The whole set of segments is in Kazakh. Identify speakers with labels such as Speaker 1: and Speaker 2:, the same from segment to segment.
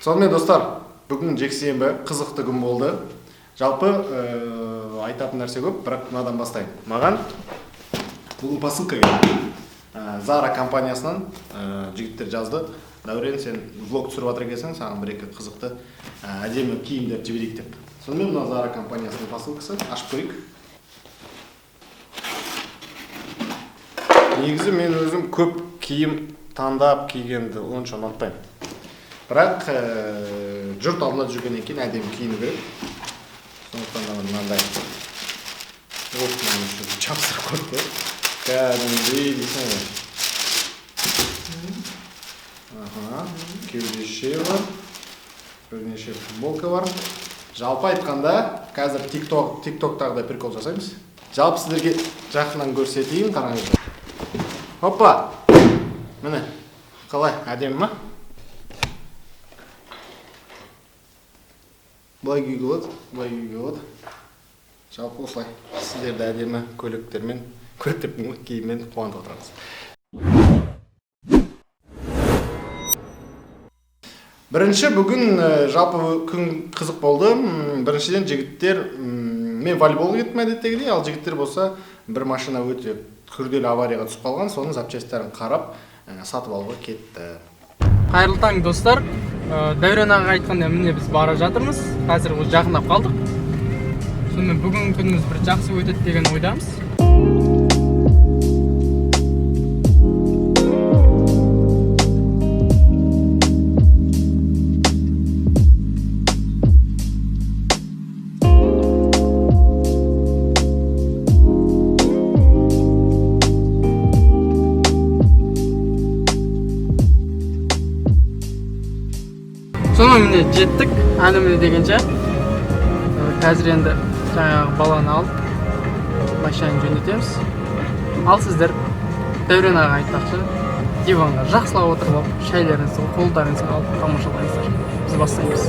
Speaker 1: Сонымен достар, бүгін жексенбі қызықты күн болды. Жалпы айтатын нәрсе көп, бірақ мынадан бастайын. Маған бүгін посылка келді. Zara компаниясынан жігіттер жазды. Дәурен, сен влог түсіріп жатыр екенсің, саған бір-екі қызықты әдемі киімдер жіберейік деп. Сонымен мына Zara компаниясының посылкасы, ашып көрейік. Негізі мен өзім көп киім таңдап кигенді онша ұнатпаймын. Бірақ жұрт алдында жүргеннен кейін әдемі киіну керек. Сондықтан да мынандай жабыстырып қойды. Кәдімгідей дейсің ғой. Кеудеше бар. Бірнеше футболка бар. Жалпы айтқанда, қазір тиктоктағыдай прикол жасаймыз. Жалпы сіздерге жақыннан көрсетейін, қараңыздар. Хоппа! Міне, қалай, әдемі ма? Былай күйге болады, былай күйге болады. Жалпы осылай, сіздерді әдемі көйлектермен, киіммен қуантып отырамыз. Бірінші бүгін жалпы күн қызық болды. Біріншіден жігіттер, мен волейболға кеттім әдеттегідей, ал жігіттер болса бір машина өте күрделі аварияға түсіп қалған, соның запчастарын қарап сатып алуға кетті.
Speaker 2: Қайырлы таң достар. Дәурен аға айтқанда міне біз бара жатырмыз. Қазір жақындап қалдық. Сонымен бүгін күніміз бір жақсы өтеді деген ойдамыз. Сонымен міне жеттік, әніміне дегенше. Қазір енді жаңағы баланы алып, машинаны жөндетеміз. Ал сіздер Дәурен аға айтпақшы, диванға жақсылап отырып, шайларыңызды, қолдарыңызды алып тамашалаңыздар. Біз бастаймыз.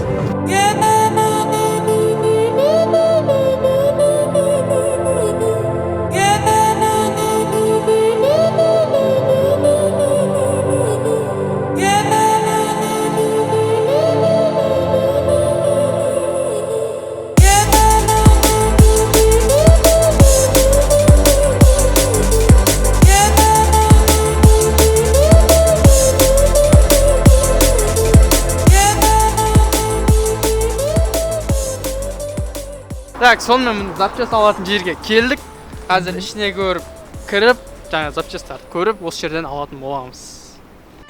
Speaker 2: Так, сонымен запчаст алатын жерге келдік. Қазір ішіне көріп, кіріп, жаңа запчасттарды көріп, осы жерден алатын боламыз.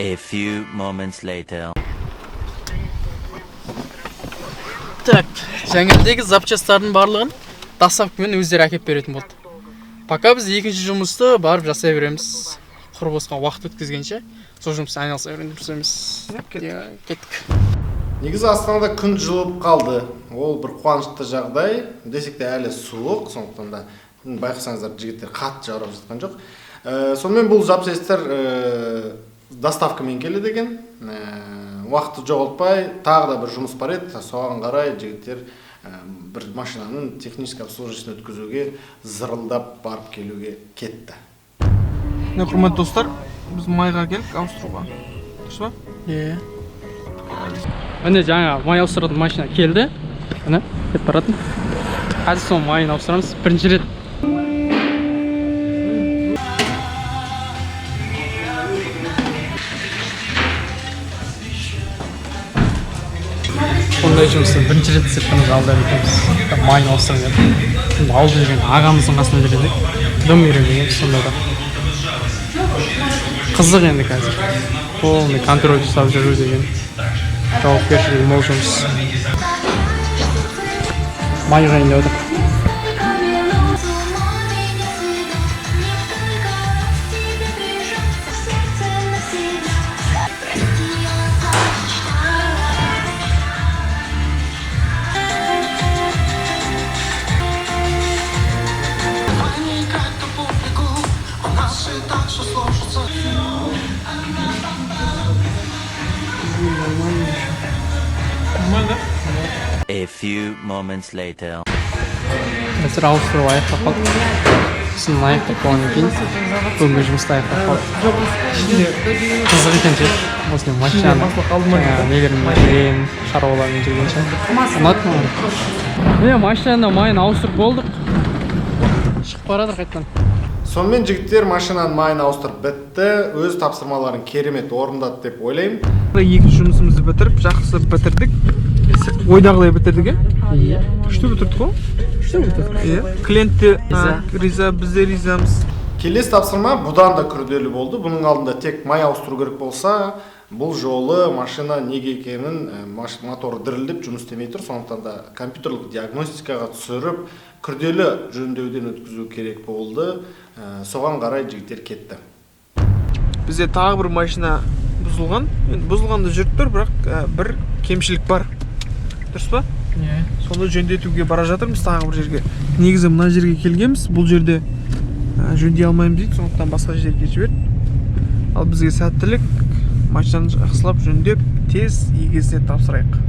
Speaker 3: A few moments later.
Speaker 2: Так, жаңелдегі запчасттардың барлығын доставкамен өздері әкеп беретін болды. Пока біз екінші жұмысты барып жасай береміз. Құр босқа уақыт өткізгенше, сол жұмысты айналыса береміз. Кеттік.
Speaker 1: Негізі Астанада күн жылып қалды. Ол бір қуанышты жағдай. Десек те әлі суық, сондықтан да байқасаңыздар жігіттер қатты жарып жатқан жоқ. Сонымен бұл запчастар доставкамен келеді екен. Уақытты жоғалтпай, тағы да бір жұмыс бар еді. Соған қарай жігіттер бір машинаның технический обслуживаниесін өткізуге, зырылдап барып келуге кетті.
Speaker 2: Құрметті достар, біз майға келдік ауыстыруға. Дұрыс па? Иә. Міне жаңа май ауыстыратын машина келді. Міне, кетіп баратын. Қазір сол майын ауыстырамыз. Бірінші рет. Ондай жұмысты бірінші рет істеп қана жалдап етеміз. Майын ауыстырып едік. Алып жүрген ағамыздың қасына жүрдік. Дым үйренеміз сонда да. Қызық енді қазір. Полный контроль жасап жүру деген. Жауапкершілігі мол жұмыс. Майға енді өтіп.
Speaker 3: A few moments later.
Speaker 2: Қазір ауыстыру аяқтап қалды. Сосын аяқтап болғаннан кейін бүгінгі жұмысты аяқтап қалды. Қызық екен ше. Осындай машинаны нелермен жүрген, шаруалармен жүрген ше. Ұнады маған. Міне машинаны майын ауыстырып болдық. Шығып барадыр қайтадан.
Speaker 1: Сонымен жігіттер машинаның майын ауыстырып бітті. Өз тапсырмаларын керемет орындады деп ойлаймын.
Speaker 4: Екі жұмысымызды бітіріп, жақсы бітірдік. Ойдағылай бітірдік,
Speaker 2: Иә.
Speaker 4: Күшті бітірдік қой?
Speaker 2: Күшті бітірдік.
Speaker 4: Клиент те риза, біз де ризамыз.
Speaker 1: Келесі тапсырма бұдан да күрделі болды. Бұның алдында тек май ауыстыру керек болса, бұл жолы машина неге екенін, моторы дірілдеп жұмыс істемей тұр. Сондықтан да компьютерлік диагностикаға түсіріп, күрделі жөндеуден өткізу керек болды. Соған қарай жігіттер кетті.
Speaker 4: Бізде тағы бір машина бұзылған. Бұзылғанда жүріп тұр, бірақ бір кемшілік бар. Дұрыс па?
Speaker 2: Иә.
Speaker 4: Соны жөндетуге бара жатырмыз тағы бір жерге. Негізі мына жерге келгенбіз, бұл жерде жөндей алмаймыз дейді, сондықтан басқа жерге жіберді. Ал бізге сәттілік, машинаны жақсылап жөндеп, тез егесіне тапсырайық.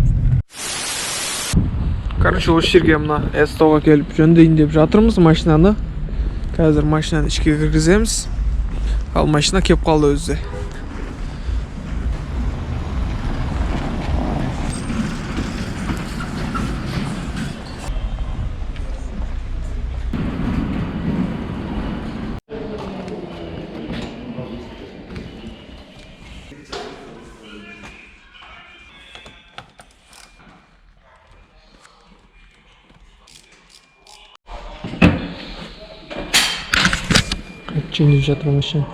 Speaker 4: Короче, осы жерге мына Эстоға келіп жөндейін деп жатырмыз машинаны. Қазір машинаны ішке кіргіземіз. Ал машина кеп қалды өзі.
Speaker 2: Жөндеп жатыр машина.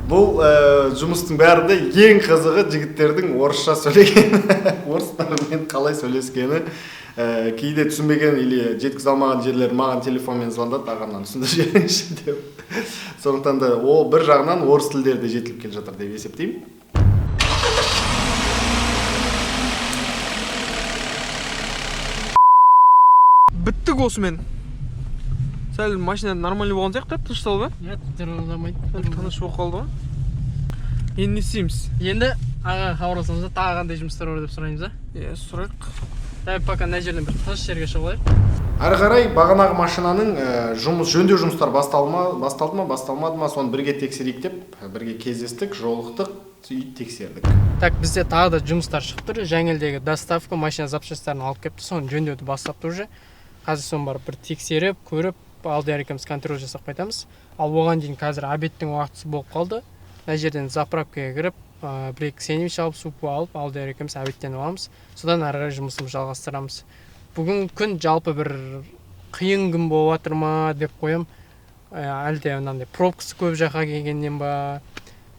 Speaker 1: Бұл жұмыстың бәрінде ең қызығы жігіттердің орысша сөйлегені, орыстармен қалай сөйлескені. Кейде түсінбеген или жеткізе алмаған жерлер маған телефонмен звондады, ағамнан түсіндіріп жіберіңізші деп. Сондықтан да ол бір жағынан орыс тілдері де жетіліп келе жатыр деп есептеймін.
Speaker 4: Біттік осымен. Сәл машина нормальный болған сияқты, тынышталды ба?
Speaker 2: Иә, дырылдамайды.
Speaker 4: Тыныш болып қалды ба? Енді не істейміз?
Speaker 2: Енді аға хабарласамыз да тағы қандай жұмыстар бар деп сұраймыз,
Speaker 4: Иә, сұрайық.
Speaker 2: Дәл пока мына жерден бір тыныш жерге шығып алайық.
Speaker 1: Әрі қарай бағанағы машинаның жөндеу жұмыстары басталды ма, басталмады ма, соны бірге тексерейік деп, бірге кездестік, жолықтық, тексердік.
Speaker 2: Так, бізде тағы да жұмыстар шығып тұр. Жаңелдегі доставка машина запчастарын алып келіпті, соны жөндеуді бастап тұр. Қазір соны барып бір тексеріп, көріп, алдияр екеуміз контроль жасап қайтамыз. Ал оған дейін қазір обедтің уақытысы болып қалды. Мына жерден заправкаға кіріп, бір-екі сэндвич алып, суп алып, алдияр екеуміз обедтен аламыз. Содан ары қарай жұмысымызды жалғастырамыз. Бүгін күн жалпы бір қиын күн болып жатыр ма деп қоям. Әлде мынандай пробкасы көп жаққа келгеннен ба,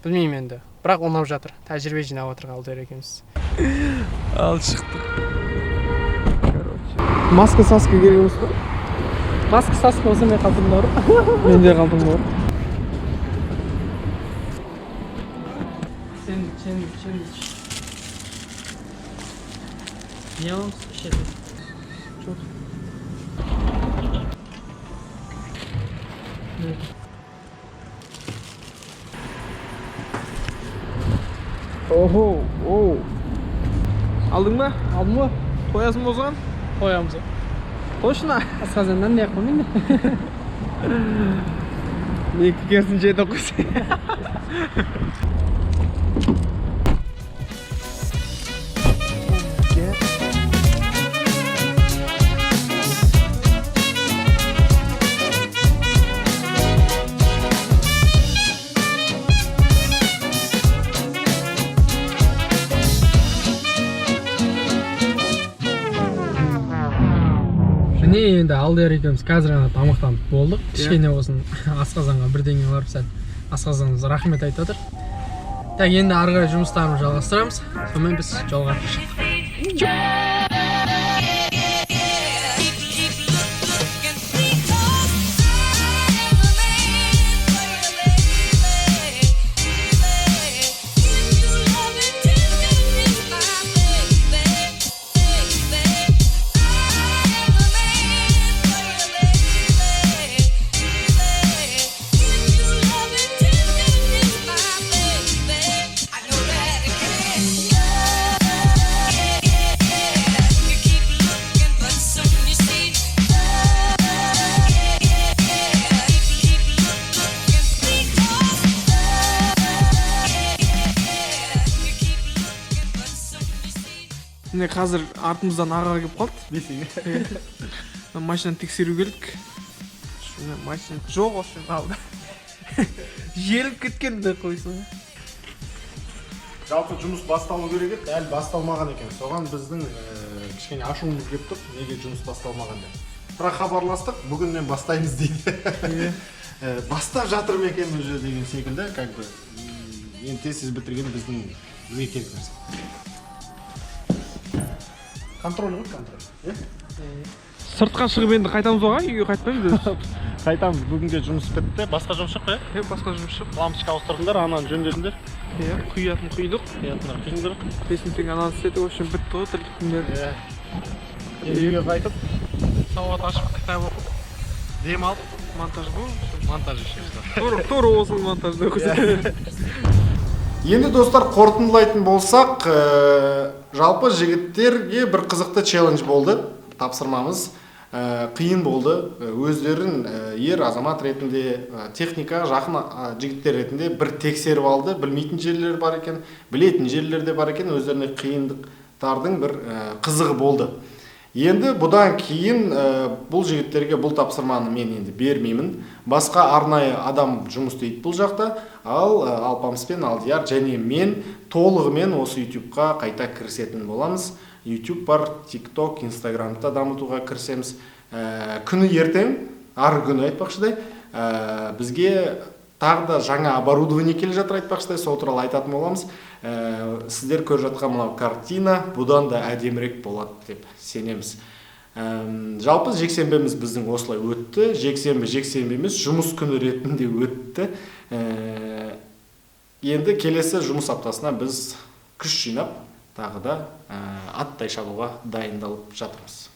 Speaker 2: білмеймін енді. Бірақ ұнап жатыр. Тәжірибе жинап жатыр алдияр екеуміз.
Speaker 4: Ал шықты. Маска саска керек емес па?
Speaker 2: Маска саска болса мен қалтымда бар.
Speaker 4: Менде қалтымда бар.
Speaker 2: Сэндвич. Не аламыз? Ішеді. Жоқ.
Speaker 4: Охо, оу. Алдың ба?
Speaker 2: Алдым ба?
Speaker 4: Қоясың ба оған?
Speaker 2: Қоямыз.
Speaker 4: Точно?
Speaker 2: Асқазаннан не қоймын енді.
Speaker 4: Екі керсін жеді қойсы.
Speaker 2: Міне енді алдияр екеуміз қазір ғана тамақтанып болдық. Кішкене болсын асқазанға бірдеңе барып сәл асқазанымыз рахмет айтып жатыр. Так, енді ары қарай жұмыстарымызды жалғастырамыз. Сонымен біз жолға шықтық.
Speaker 4: міне қазір артымыздан аға келіп қалды.
Speaker 1: Дейсің.
Speaker 4: Машинаны тексеру келдік. Машина жоқ осы алды. Желіп кеткен де қойсын.
Speaker 1: Жалпы жұмыс басталу керек еді, әлі басталмаған екен. Соған біздің кішкене ашуымыз келіп тұр, неге жұмыс басталмаған деп. Бірақ хабарластық, бүгіннен бастаймыз дейді. Бастап жатыр ма екен уже деген секілді, как бы енді тез бітірген бізге керек нәрсе. Контроль ғой, контроль.
Speaker 4: Сыртқа шығып енді қайтамыз оға, үйге қайтпаймыз.
Speaker 1: Қайтамыз, бүгінге жұмыс бітті. Басқа жұмыс жоқ қой?
Speaker 4: Басқа жұмыс жоқ.
Speaker 1: Лампочка ауыстырдыңдар, ананы жөндедіңдер.
Speaker 4: Құятын құйдық.
Speaker 1: Құйдыңдар.
Speaker 4: Песентің ананы істеді, в общем, бітті ғой тірліктіңдер.
Speaker 1: Үйге қайтып,
Speaker 4: Сауат ашып, кітап оқып,
Speaker 1: дем алып,
Speaker 4: монтаж бұл.
Speaker 1: монтаж işimiz.
Speaker 4: Тура осының монтажды көрсетеді.
Speaker 1: Енді достар, қорытындылайтын болсақ, жалпы жігіттерге бір қызықты челлендж болды. Тапсырмамыз қиын болды. Өздерін ер азамат ретінде, техника жақын жігіттер ретінде бір тексеріп алды. Білмейтін жерлер бар екен, білетін жерлер де бар екен. Өздеріне қиындықтардың бір қызығы болды. Енді бұдан кейін бұл жігіттерге бұл тапсырманы мен енді бермеймін. Басқа арнайы адам жұмыс істейді бұл жақта. Ал Алпамыс пен Алдияр және мен толығымен осы YouTube-қа қайта кірісетін боламыз. YouTube бар, TikTok, Instagram-да дамытуға кірісеміз. Күні ертең, ары күні айтпақшыдай, бізге тағы да жаңа оборудование келе жатыр айтпақшыдай, сол туралы айтатын боламыз. Сіздер көріп жатқан мынау картина бұдан да әдемірек болады деп сенеміз. Жалпы жексенбеміз біздің осылай өтті. Жексенбе емес, жұмыс күні ретінде өтті. Енді келесі жұмыс аптасына біз күш жинап, тағы да аттай шабуға дайындалып жатырмыз.